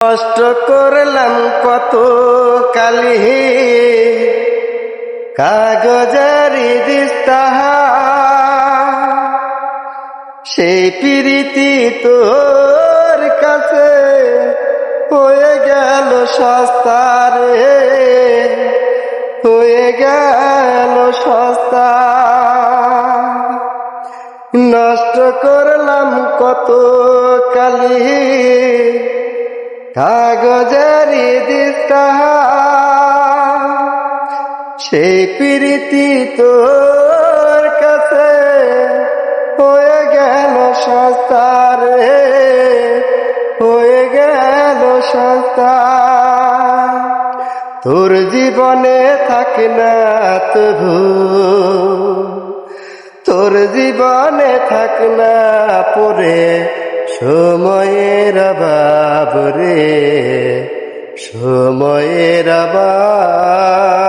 কষ্ট করলাম কত কালি কাগজের দিস্তাহা, সেই প্রীতি তোর কাছে হয়ে গেল সস্তা রে, হয়ে গেল সস্তা। নষ্ট করলাম কত কালি কাগজের দিস্তাহা, সেই প্রীতি তোর কাছে হয়ে গেল সস্তা রে, হয়ে গেল সস্তা। তোর জীবনে থাকে না তবু, তোর জীবনে থাক না পরে সময়ের অভাব রে, সময়ের অভাব।